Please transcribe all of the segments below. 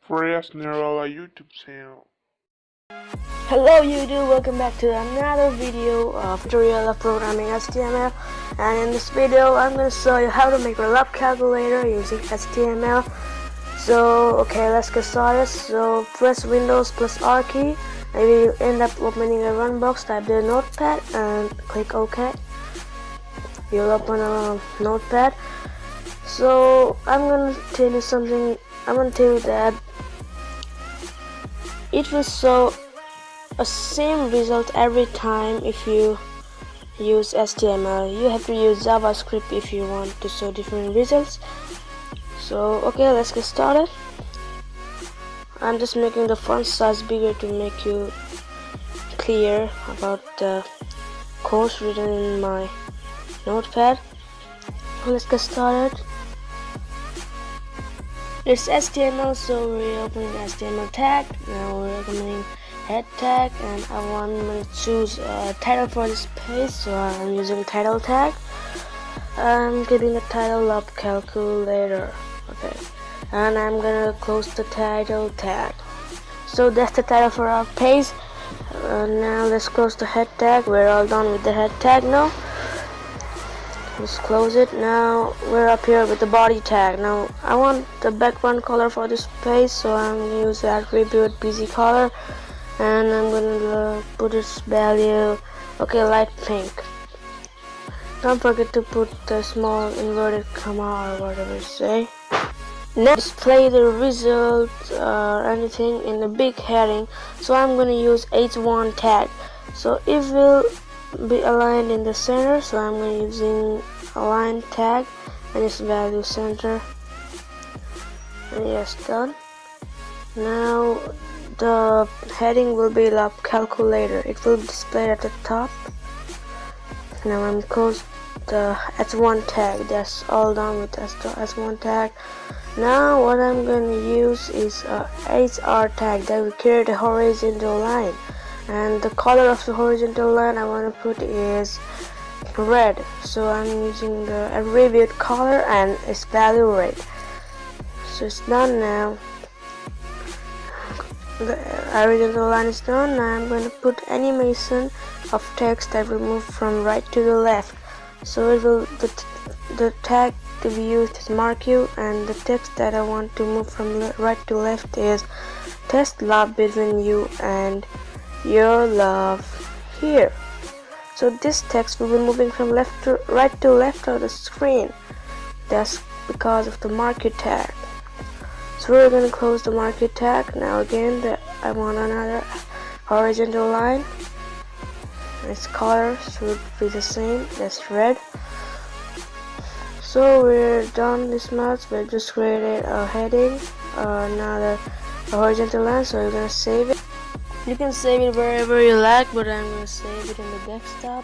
Prayash Niraula YouTube channel. Hello YouTube, welcome back to another video of tutorial of programming HTML, and in this video I'm going to show you how to make a love calculator using HTML. So okay, let's get started. So press Windows plus R key, and you end up opening a run box. Type the notepad and click OK. You'll open a notepad. So I'm going to tell you something. I'm going to tell you that it will show a same result every time if you use HTML. You have to use JavaScript if you want to show different results. So okay, let's get started. I'm just making the font size bigger to make you clear about the codes written in my notepad. Let's get started. It's HTML, so we're opening the HTML tag. Now we're opening head tag, and I want to choose a title for this page, so I'm using title tag. I'm giving the title love calculator. Okay, and I'm gonna close the title tag. So that's the title for our page. Now let's close the head tag. We're all done with the head tag now. Let's close it. Now we're up here with the body tag. Now I want the background color for this page, so I'm gonna use the attribute busy color, and I'm gonna put its value, okay, light pink. Don't forget to put the small inverted comma or whatever you say. Now display the result or anything in the big heading, so I'm gonna use H1 tag. So it will be aligned in the center, so I'm going to using align tag and its value center, and yes, done. Now the heading will be love calculator. It will display at the top. Now I'm close the S1 tag. That's all done with S1 tag. Now what I'm going to use is a HR tag that will create a horizontal line, and the color of the horizontal line I want to put is red, so I'm using the attribute color and its value red. So it's done now. The horizontal line is done. Now I'm going to put animation of text that will move from right to the left. So it will the tag to be used is mark you, and the text that I want to move from right to left is test love between you and your love here. So this text will be moving from right to left of the screen. That's because of the mark you tag. So we're going to close the mark you tag. Now again, I want another horizontal line. Its color should be the same. That's red. So we're done this much. We just created a heading, another horizontal line. So we're going to save it. You can save it wherever you like, but I'm going to save it in the desktop.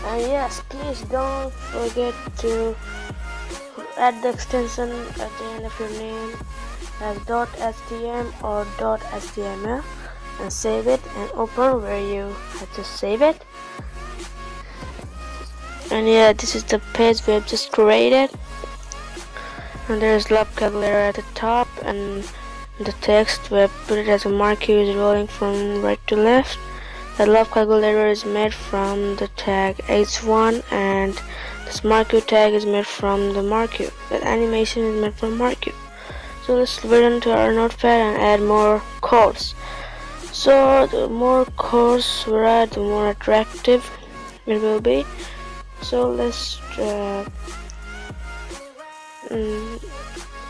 And yes, please don't forget to add the extension at the end of your name as .htm or .html, and save it and open where you have to save it. And yeah, this is the page we have just created, and there's love calculator at the top, and the text we have put it as a mark you is rolling from right to left. The love calculator is made from the tag H1, and this mark you tag is made from the mark you. That animation is made from mark you. So let's return to our notepad and add more codes. So the more codes we add, the more attractive it will be. So let's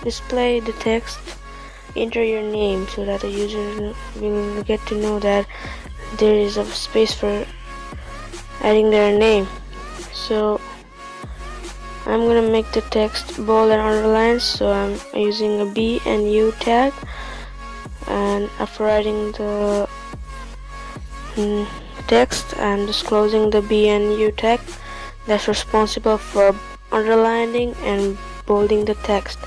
display the text. Enter your name so that the user will get to know that there is a space for adding their name. So I'm gonna make the text bold and underlined, so I'm using a B and U tag, and after writing the text, I'm just closing the B and U tag that's responsible for underlining and bolding the text.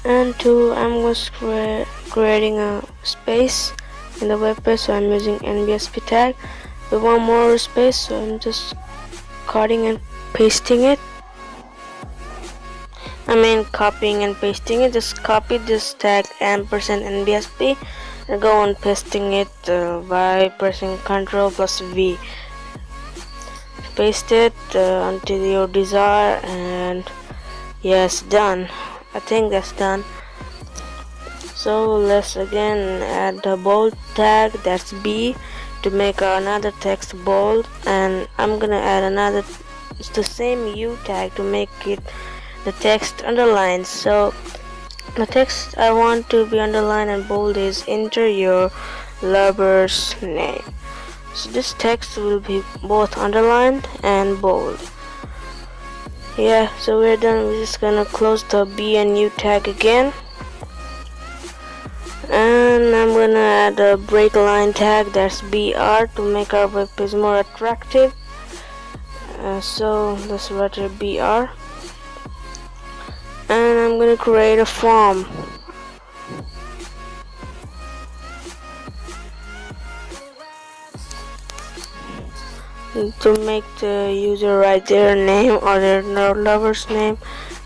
And I'm just creating a space in the web page, so I'm using NBSP tag. We want more space, so I'm just cutting and pasting it. copying and pasting it. Just copy this tag ampersand NBSP and go on pasting it by pressing Ctrl plus V. Paste it until your desire, and yes, done. I think that's done. So let's again add the bold tag, that's B, to make another text bold, and I'm gonna add another, it's the same U tag to make it the text underlined. So the text I want to be underlined and bold is enter your lover's name. So this text will be both underlined and bold. Yeah, so we're done. We're just gonna close the B and U tag again, and I'm gonna add a break line tag, that's BR, to make our web page more attractive. So let's write a BR, and I'm gonna create a form. To make the user write their name or their lover's name,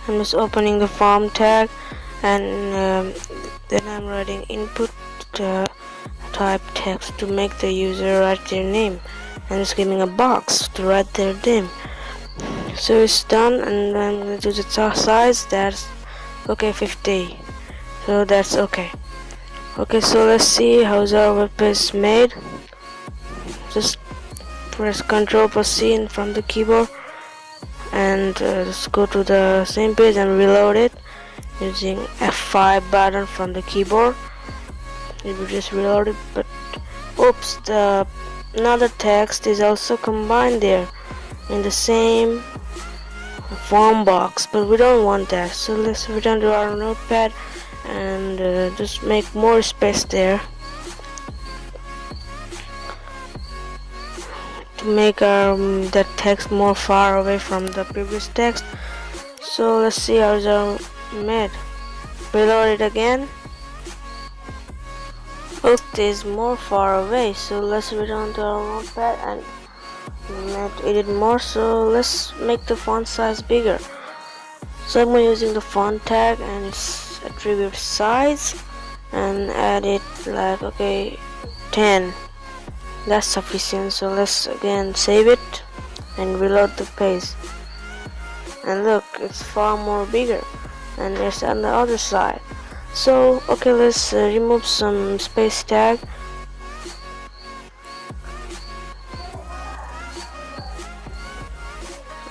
I'm just opening the form tag, and then I'm writing input type text to make the user write their name, and just giving a box to write their name. So it's done, and I'm gonna do the size, that's okay, 50. So that's okay. Okay, so let's see how's our web page made. Just press Ctrl plus C from the keyboard, and just go to the same page and reload it using F5 button from the keyboard. It will just reload it, but oops, the another text is also combined there in the same form box, but we don't want that. So let's return to our notepad and just make more space there to make that text more far away from the previous text. So let's see how it's made. Reload it again. It is more far away, so let's return to our notepad and edit more. So let's make the font size bigger. So I'm using the font tag and its attribute size, and add it like, okay, 10. That's sufficient. So let's again save it and reload the page, and look, it's far more bigger, and it's on the other side. So okay, let's remove some space tag,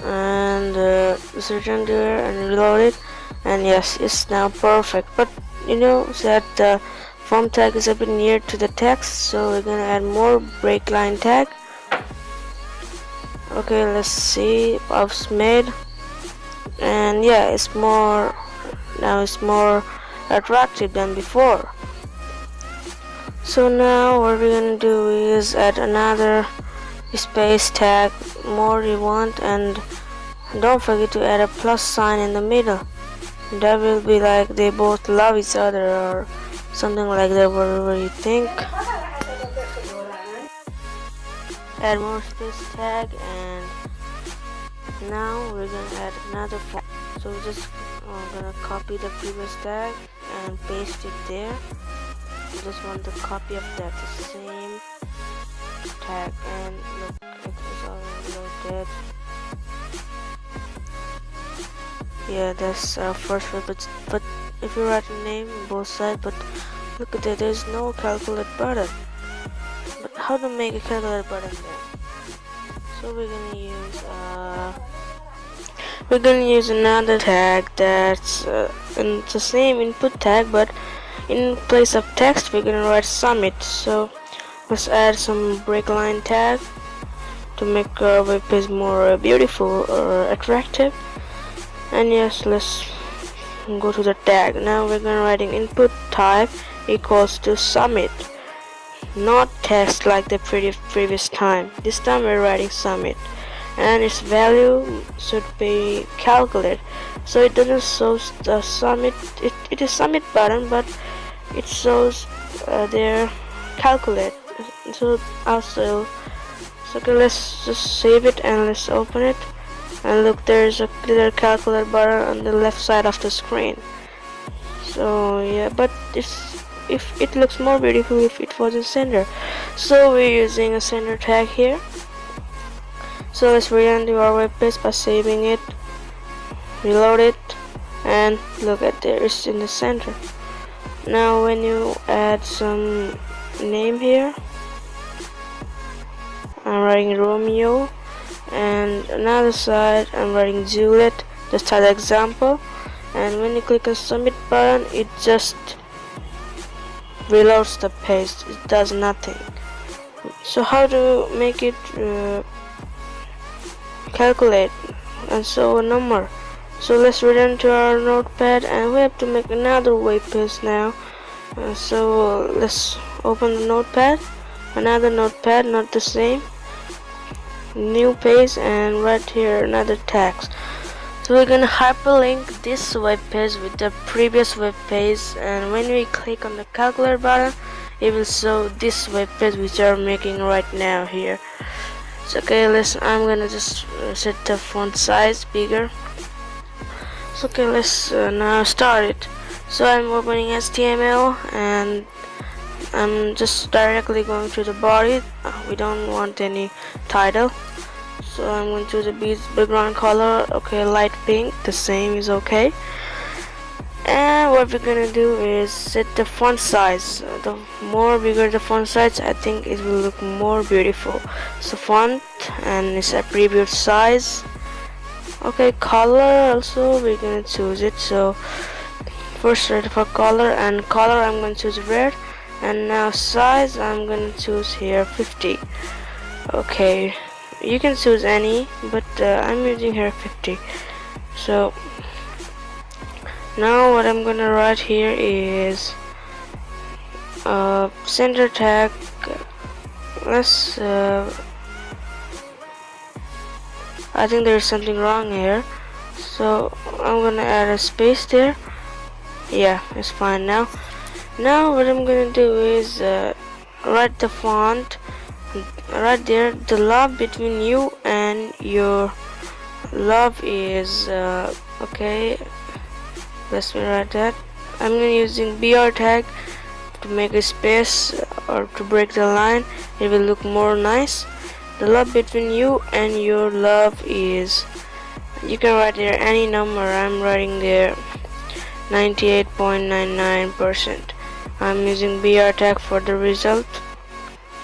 and let's return there and reload it, and yes, it's now perfect. But you know that the form tag is a bit near to the text, so we're gonna add more break line tag. Okay, let's see how it's made, and yeah, it's more attractive than before. So now what we're gonna do is add another space tag, more you want, and don't forget to add a plus sign in the middle. That will be like they both love each other or something like that, whatever you think. Add more space tag, and now we're gonna add another form. So we're just gonna copy the previous tag and paste it there. We just want the copy of that, the same tag, and look, it is already loaded. Yeah, that's our first one, but if you write a name on both sides, but look at that, there's no calculate button. But how to make a calculate button there? So we're gonna use another tag that's in the same input tag, but in place of text we're gonna write submit. So let's add some break line tag to make our web page more beautiful or attractive. And yes, let's go to the tag. Now we're gonna writing input type equals to submit, not text like the previous time. This time we're writing submit, and its value should be calculate. So it doesn't show the submit, it is submit button, but it shows their calculate. So also, so okay, let's just save it and let's open it, and look, there's a little calculator button on the left side of the screen. So yeah, but if it looks more beautiful if it was in center. So we're using a center tag here. So let's return to our web page by saving it, reload it, and look at there, it's in the center. Now when you add some name here, I'm writing Romeo, and another side I'm writing Juliet, just as example. And when you click on submit button, it just reloads the page, it does nothing. So how to make it calculate and show a number? So let's return to our notepad, and we have to make another web page now. So let's open the notepad, another notepad, not the same, new page, and right here another text. So we're gonna hyperlink this web page with the previous web page, and when we click on the calculator button, it will show this web page which I'm making right now here. So okay, I'm gonna just set the font size bigger. So okay, let's now start it. So I'm opening HTML, and I'm just directly going to the body. We don't want any title. So I'm going to the background color, okay, light pink, the same is okay. And what we're gonna do is set the font size. The more bigger the font size, I think it will look more beautiful. So font, and it's a preview size. Okay, color also we're gonna choose it. So first search for color, and color I'm gonna choose red. And now size I'm gonna choose here 50. Okay, you can choose any, but I'm using here 50. So now what I'm gonna write here is center tag. Let's I think there's something wrong here, so I'm gonna add a space there. Yeah, it's fine now. Now what I'm gonna do is write the font right there. The love between you and your love is okay, let's write that. I'm gonna using BR tag to make a space or to break the line. It will look more nice. The love between you and your love is, you can write there any number. I'm writing there 98.99%. I'm using BR tag for the result.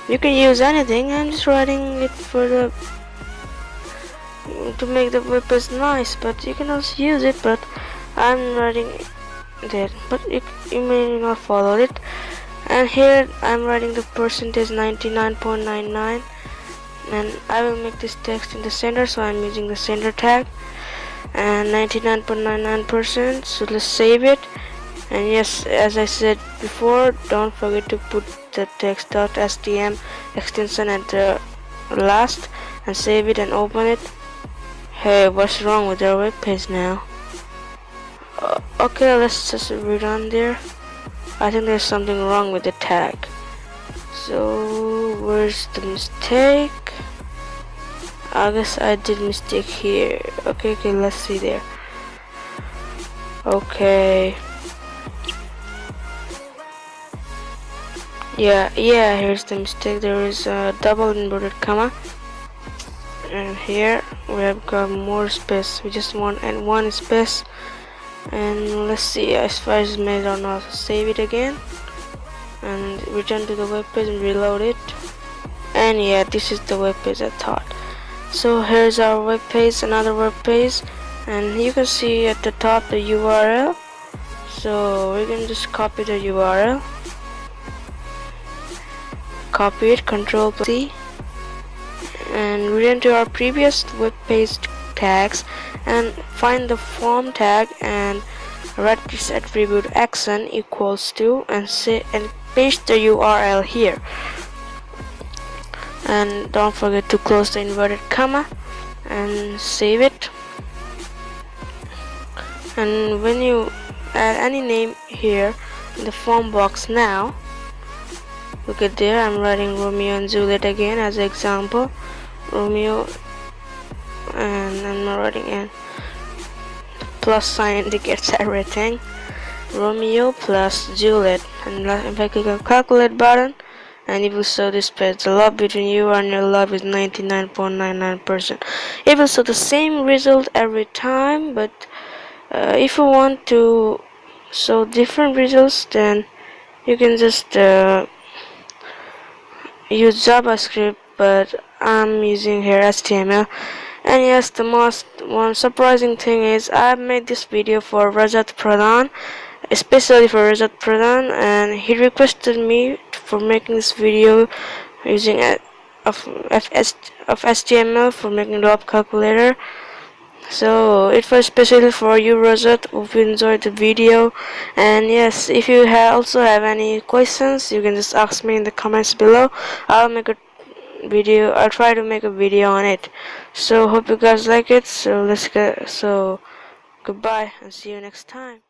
You can use anything. I'm just writing it for the to make the web page nice, but you can also use it, but I'm writing that, but you may not follow it. And here I'm writing the percentage 99.99, and I will make this text in the center, so I'm using the center tag and 99.99%. so let's save it. And yes, as I said before, don't forget to put the text.html extension at the last, and save it and open it. Hey, what's wrong with our web page now? Okay, let's just rerun there. I think there's something wrong with the tag. So where's the mistake? I guess I did mistake here. Okay, let's see there. Okay. Yeah, here's the mistake. There is a double inverted comma, and here we have got more space. We just want one space. And let's see if I is made or not. Save it again and return to the web page and reload it. And yeah, this is the web page I thought. So here's our web page, another web page, and you can see at the top the URL. So we can just copy the URL, copy it, Control+C, and return to our previous web page tags and find the form tag and write this attribute action equals to, and paste the URL here. And don't forget to close the inverted comma and save it. And when you add any name here in the form box, now look at there, I'm writing Romeo and Juliet again as an example. Romeo, and I'm writing in. Plus sign indicates everything. Romeo plus Juliet, and if I click on calculate button, and it will show this page. The love between you and your love is 99.99%. It will show the same result every time, but if you want to show different results, then you can just use JavaScript, but I'm using here HTML. And yes, the most one surprising thing is I made this video for Rajat Pradhan, especially for Rajat Pradhan, and he requested me for making this video using of HTML for making the up calculator. So it was especially for you, Rajat. Hope you enjoyed the video. And yes, if you also have any questions, you can just ask me in the comments below. I'll try to make a video on it. So hope you guys like it. So let's go. So goodbye and see you next time.